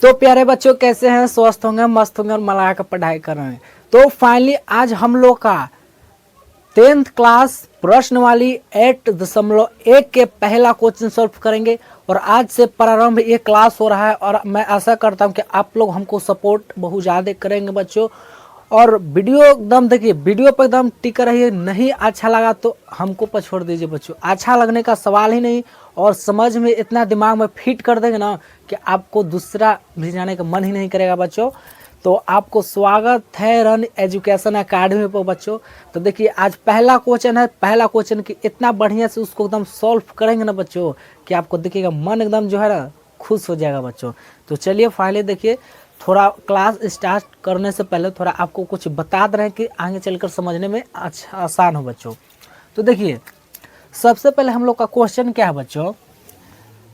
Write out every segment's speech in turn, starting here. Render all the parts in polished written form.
तो प्यारे बच्चों कैसे हैं, स्वस्थ होंगे, मस्त होंगे और मजा कर पढ़ाई कर रहे हैं। तो फाइनली आज हम लोग का 10th क्लास प्रश्न वाली 8.1 के पहला क्वेश्चन सॉल्व करेंगे। और आज से प्रारंभ ये क्लास हो रहा है और मैं आशा करता हूं कि आप लोग हमको सपोर्ट बहुत ज़्यादा करेंगे बच्चों। और वीडियो एकदम देखिए, वीडियो पर एकदम टिका रहिए। नहीं अच्छा लगा तो हमको पर छोड़ दीजिए बच्चों, अच्छा लगने का सवाल ही नहीं। और समझ में इतना दिमाग में फिट कर देंगे ना कि आपको दूसरा भी जाने का मन ही नहीं करेगा बच्चों। तो आपको स्वागत है रन एजुकेशन एकेडमी पर बच्चों। तो देखिए आज पहला क्वेश्चन है, पहला क्वेश्चन की इतना बढ़िया से उसको एकदम सॉल्व करेंगे ना बच्चों कि आपको देखिएगा मन एकदम जो है ना खुश हो जाएगा बच्चों। तो चलिए फाइनली देखिए, थोड़ा क्लास स्टार्ट करने से पहले थोड़ा आपको कुछ बता दे रहे हैं कि आगे चलकर समझने में अच्छा आसान हो बच्चों। तो देखिए सबसे पहले हम लोग का क्वेश्चन क्या है बच्चों,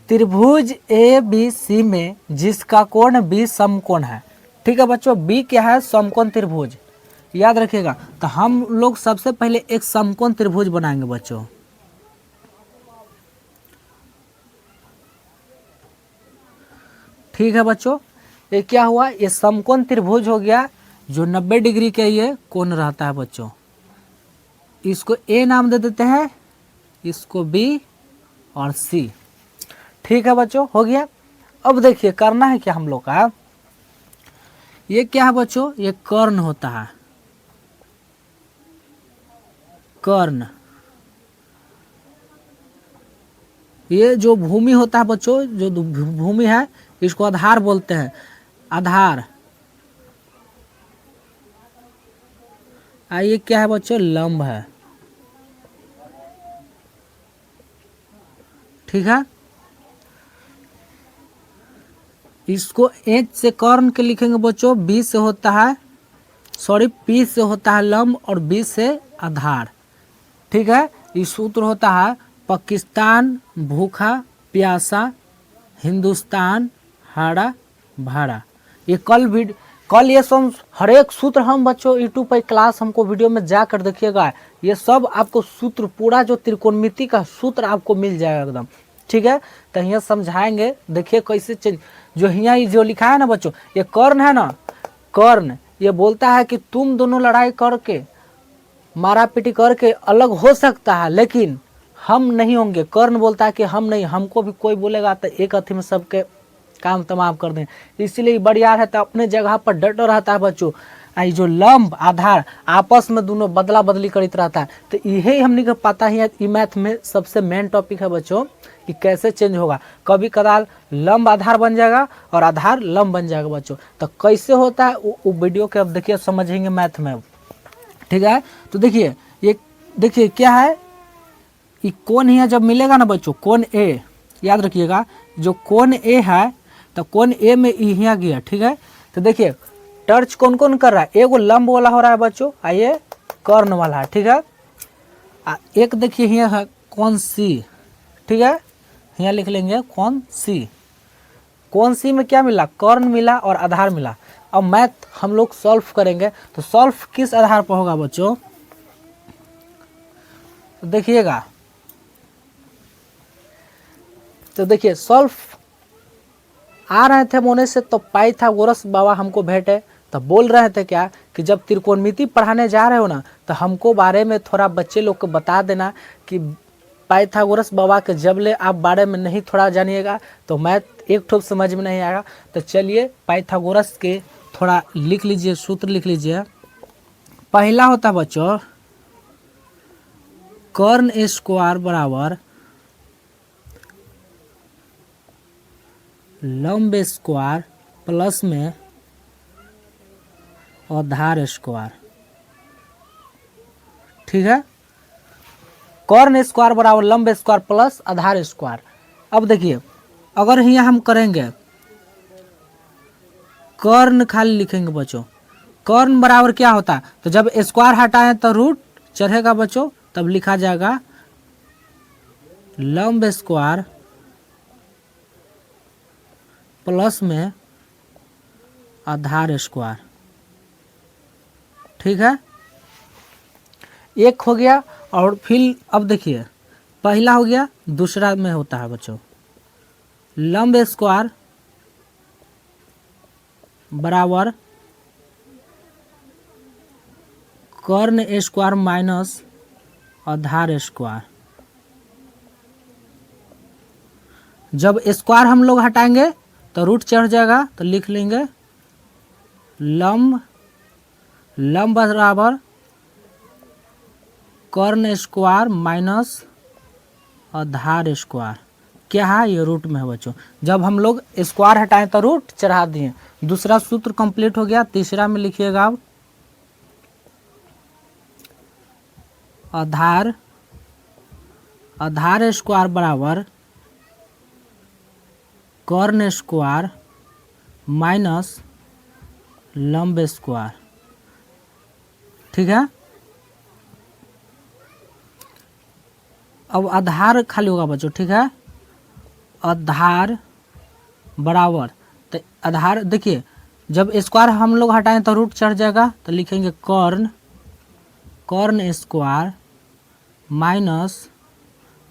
त्रिभुज ए बी सी में जिसका कोण बी समकोण है। ठीक है बच्चों, बी क्या है, समकोण त्रिभुज, याद रखिएगा। तो हम लोग सबसे पहले एक समकोण त्रिभुज बनाएंगे बच्चों। ठीक है बच्चों, ये क्या हुआ, ये समकोण त्रिभुज हो गया जो 90 डिग्री के ये कोण रहता है बच्चों। इसको ए नाम दे देते हैं, इसको बी और सी। ठीक है बच्चों, हो गया। अब देखिए करना है क्या हम लोग का, ये क्या है बच्चों, ये कर्ण होता है, कर्ण। ये जो भूमि होता है बच्चों, जो भूमि है इसको आधार बोलते हैं, आधार। ये क्या है बच्चों, लंब है। ठीक है, इसको एच से कर्ण के लिखेंगे बच्चों, बी से होता है पी से होता है लंब और बी से आधार। ठीक है, ये सूत्र होता है पाकिस्तान भूखा प्यासा, हिंदुस्तान हाड़ा भाड़ा। ये कल ये सब हर एक सूत्र हम बच्चों यूट्यूब पर क्लास हमको वीडियो में जाकर देखिएगा, ये सब आपको सूत्र पूरा जो त्रिकोणमिति का सूत्र आपको मिल जाएगा एकदम। ठीक है, तो यहाँ समझाएंगे, देखिए कैसे जो यहाँ जो लिखा है ना बच्चों, ये कर्ण है ना, कर्ण ये बोलता है कि तुम दोनों लड़ाई करके मारा पीटी करके अलग हो सकता है लेकिन हम नहीं होंगे। कर्ण बोलता है कि हम नहीं, हमको भी कोई बोलेगा तो एक अथी में सबके काम तमाम कर दें। इसीलिए बढ़िया रहता है, अपने जगह पर डट रहता है बच्चों। जो लंब आधार आपस में दोनों बदला बदली करते रहता है। तो यही हमने को पता ही है, मैथ में सबसे मेन टॉपिक है बच्चों कि कैसे चेंज होगा। कभी कदार लंब आधार बन जाएगा और आधार लंब बन जाएगा बच्चों। तो कैसे होता है वो वीडियो के अब देखिए समझेंगे मैथ में। ठीक है, तो देखिए ये देखिए क्या है, ये कोण ही है, जब मिलेगा ना बच्चों कोण ए, याद रखिएगा जो कोण ए है तो कोण ए में यहाँ गया। ठीक है, तो देखिए टर्च कौन कौन कर रहा है, एगो लंब वाला हो रहा है बच्चों, ये कर्ण वाला है। ठीक है, एक देखिए यहाँ है कोण सी। ठीक है, यहाँ लिख लेंगे कोण सी। कोण सी में क्या मिला, कर्ण मिला और आधार मिला। अब मैथ हम लोग सॉल्व करेंगे, तो सॉल्व किस आधार पर होगा बच्चों, तो देखिएगा। तो देखिए सॉल्व आ रहे थे मोने से, तो पाइथागोरस बाबा हमको भेंटे, तो बोल रहे थे क्या कि जब त्रिकोणमिति पढ़ाने जा रहे हो ना तो हमको बारे में थोड़ा बच्चे लोग को बता देना कि पाइथागोरस बाबा के जबले आप बारे में नहीं थोड़ा जानिएगा तो मैथ एक ठोप समझ में नहीं आएगा। तो चलिए पाइथागोरस के थोड़ा लिख लीजिए, सूत्र लिख लीजिए। पहला होता बच्चों कर्ण स्क्वायर बराबर लंब स्क्वायर प्लस में आधार स्क्वायर। ठीक है, कर्ण स्क्वायर बराबर लंब स्क्वायर प्लस आधार स्क्वायर। अब देखिए अगर यहाँ हम करेंगे कर्ण खाली लिखेंगे बच्चों, कर्ण बराबर क्या होता है, तो जब स्क्वायर हटाएं तो रूट चढ़ेगा बच्चों, तब लिखा जाएगा लंब स्क्वायर प्लस में आधार स्क्वायर। ठीक है, एक हो गया। और फिर अब देखिए पहला हो गया, दूसरा में होता है बच्चों लंब स्क्वायर बराबर कर्ण स्क्वायर माइनस आधार स्क्वायर। जब स्क्वायर हम लोग हटाएंगे तो रूट चढ़ जाएगा, तो लिख लेंगे लंब बराबर कर्ण स्क्वायर माइनस आधार स्क्वायर। क्या है ये? रूट में है बच्चों। जब हम लोग स्क्वायर हटाएं तो रूट चढ़ा दिए। दूसरा सूत्र कंप्लीट हो गया। तीसरा में लिखिएगा अब आधार स्क्वायर बराबर कर्ण स्क्वायर माइनस लंब स्क्वायर। ठीक है। अब आधार खाली होगा बच्चों। ठीक है। आधार बराबर, तो आधार देखिए जब स्क्वायर हम लोग हटाएं तो रूट चढ़ जाएगा, तो लिखेंगे कर्ण स्क्वायर माइनस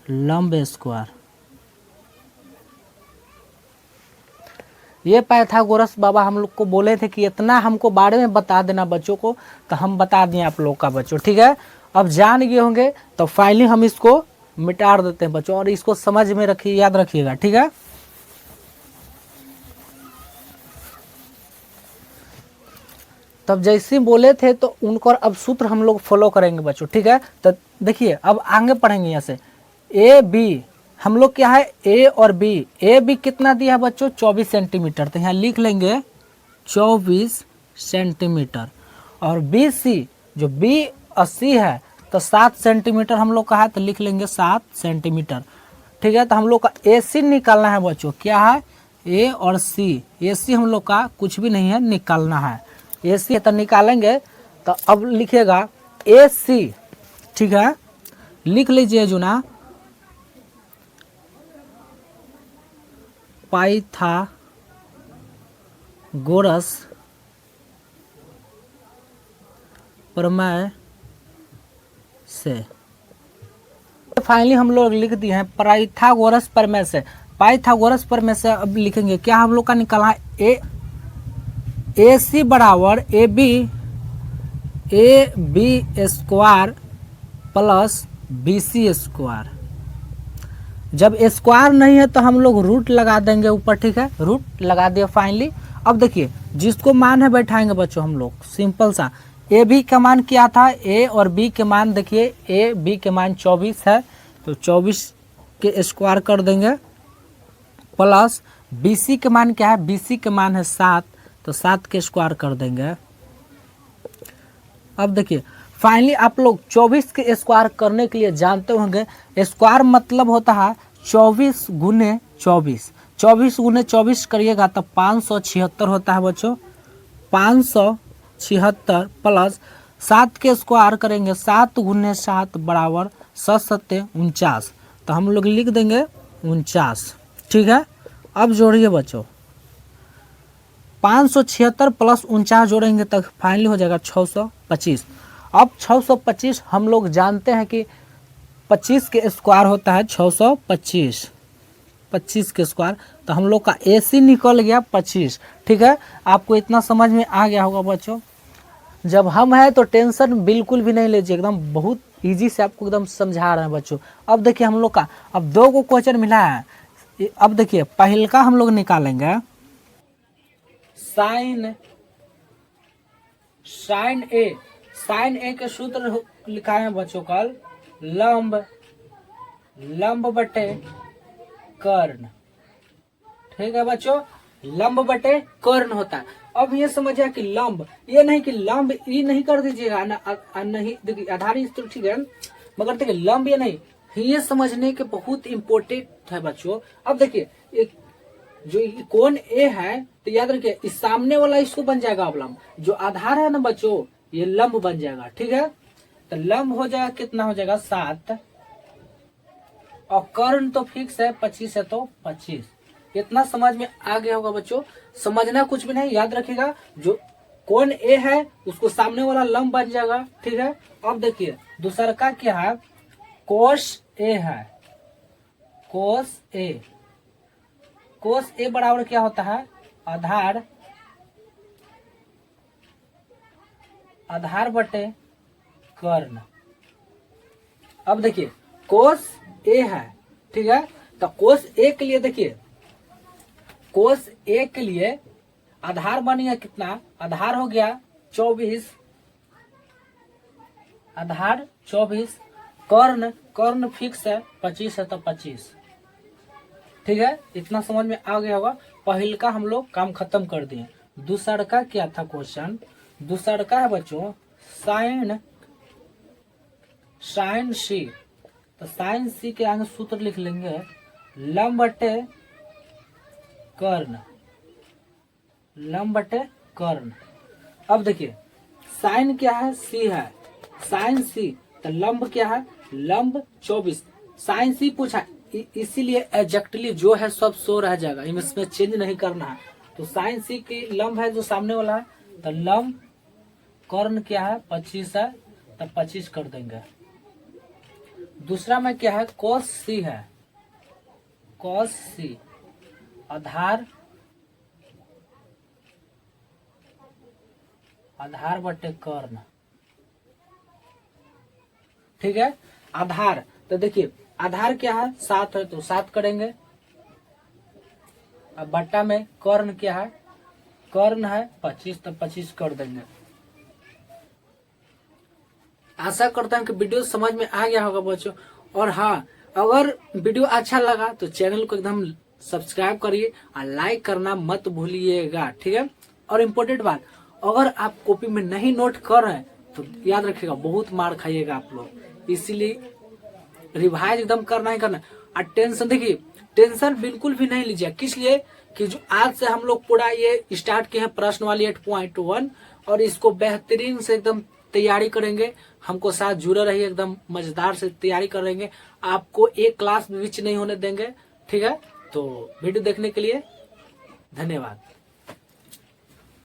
लंब स्क्वायर। ये पाइथागोरस बाबा हम लोग को बोले थे कि इतना हमको बारे में बता देना बच्चों को, तो हम बता दिए आप लोग का बच्चों। ठीक है। अब जान गए होंगे तो फाइनली हम इसको मिटा देते हैं बच्चों, और इसको समझ में रखिए, याद रखिएगा। ठीक है। तब जैसे बोले थे तो उनको अब सूत्र हम लोग फॉलो करेंगे बच्चों। ठीक है। तो देखिए अब आगे पढ़ेंगे। यहाँ से ए बी हम लोग क्या है, ए और बी। ए बी कितना दिया है बच्चों? 24 सेंटीमीटर। तो यहाँ लिख लेंगे 24 सेंटीमीटर। और बी सी जो बी और सी है तो 7 सेंटीमीटर हम लोग का है, तो लिख लेंगे 7 सेंटीमीटर। ठीक है। तो हम लोग का ए सी निकालना है बच्चों। क्या है? ए और सी। ए सी हम लोग का कुछ भी नहीं है, निकालना है। ए सी तो निकालेंगे। तो अब लिखेगा ए सी। ठीक है। लिख लीजिए जो ना पाइथागोरस प्रमेय से। फाइनली हम लोग लिख दिए हैं पाइथागोरस प्रमेय से। पाइथागोरस प्रमेय से अब लिखेंगे क्या हम लोग का निकालना है? ए सी बराबर A B square plus B C square. जब स्क्वायर नहीं है तो हम लोग रूट लगा देंगे ऊपर। ठीक है। रूट लगा दिया फाइनली। अब देखिए जिसको मान है बैठाएंगे बच्चों हम लोग, सिंपल सा। ए बी का मान क्या था? ए और बी के मान देखिए, ए बी के मान 24 है, तो 24 के स्क्वायर कर देंगे, प्लस बी सी के मान क्या है? बी सी के मान है 7, तो 7 के स्क्वायर कर देंगे। अब देखिए फाइनली आप लोग 24 के स्क्वायर करने के लिए जानते होंगे स्क्वायर मतलब होता है 24 गुने 24। 24 गुने 24 करिएगा तब 576 होता है बच्चों। 576 प्लस 7 के स्क्वायर करेंगे, 7 गुने 7 बराबर 7 7 49, तो हम लोग लिख देंगे 49। ठीक है। अब जोड़िए बच्चों 576 प्लस 49 जोड़ेंगे तक फाइनली हो जाएगा 625। अब 625 हम लोग जानते हैं कि 25 के स्क्वायर होता है 625। 25 के स्क्वायर, तो हम लोग का AC निकल गया 25। ठीक है। आपको इतना समझ में आ गया होगा बच्चों। जब हम हैं तो टेंशन बिल्कुल भी नहीं लीजिए, एकदम बहुत इजी से आपको एकदम समझा रहे हैं बच्चों। अब देखिए हम लोग का अब 2 को क्वेश्चन मिला है। अब देखिए पहले का हम लोग निकालेंगे साइन ए के सूत्र लिखा है बच्चों कल लंब बटे कर्ण। ठीक है बच्चों, लंब बटे कर्ण होता है। अब ये समझिए कि लंब, ये नहीं कि लंब ये नहीं कर दीजिएगा नहीं, देखिए आधारी तो ठीक है, मगर देखिए लंब ये नहीं, ये समझने के बहुत इंपॉर्टेंट है बच्चों। अब देखिए एक जो कोण ए है तो याद रखिए इस सामने वाला इसको बन जाएगा अवलंब, जो आधार है ना बच्चों ये लंब बन जाएगा। ठीक है। तो लंब हो जाएगा कितना हो जाएगा 7, और कर्ण तो फिक्स है 25 है तो 25। इतना समझ में आ गया होगा बच्चों। समझना कुछ भी नहीं, याद रखिएगा जो कोण ए है उसको सामने वाला लंब बन जाएगा। ठीक है। अब देखिए दूसरा का क्या है, कोस ए है, कोस ए बराबर क्या होता है? आधार आधार बटे कर्ण। अब देखिए कोस ए है, ठीक है, तो कोस ए के लिए देखिए, कोस ए के लिए आधार बन गया कितना, आधार हो गया 24, आधार 24, कर्ण, कर्ण फिक्स है 25 है तो 25, ठीक है, इतना समझ में आ गया होगा। पहले का हम लोग काम खत्म कर दिए। दूसरा का क्या था क्वेश्चन, दूसरा का है बच्चों साइन सी, तो साइन सी के आगे सूत्र लिख लेंगे लंब बटे कर्ण, लंब बटे कर्ण। अब देखिए साइन क्या है, सी है, साइन सी, तो लंब क्या है, लंब 24, साइन सी पूछा, इसीलिए एग्जैक्टली जो है सब सो रह जाएगा, इसमें चेंज नहीं करना है। तो साइन सी की लंब है जो सामने वाला है, तो लंब कर्ण क्या है 25 है, तो 25 कर देंगे। दूसरा में क्या है, कॉस सी है, कॉस सी, आधार, आधार बटे कर्ण, ठीक है। आधार तो देखिए आधार क्या है 7 है तो 7 करेंगे। अब बट्टा में कर्ण क्या है, कर्ण है 25 तो 25 कर देंगे। आशा करता हूँ कि वीडियो समझ में आ गया होगा बच्चों। और हाँ, अगर वीडियो अच्छा लगा तो चैनल को एकदम सब्सक्राइब करिए और लाइक करना मत भूलिएगा, ठीक है। और इम्पोर्टेंट बात, अगर आप कॉपी में नहीं नोट कर रहे हैं तो याद रखिएगा बहुत मार खाइएगा आप लोग, इसीलिए रिवाइज एकदम करना ही करना। और टेंशन देखिए, टेंशन बिल्कुल भी नहीं लीजिए, किस लिए कि जो आज से हम लोग पूरा ये स्टार्ट किए हैं प्रश्न वाली 8.1 और इसको बेहतरीन से एकदम तैयारी करेंगे। हमको साथ जुड़े रहिए, एकदम मजेदार से तैयारी करेंगे, आपको एक क्लास भी मिस नहीं होने देंगे, ठीक है। तो वीडियो देखने के लिए धन्यवाद।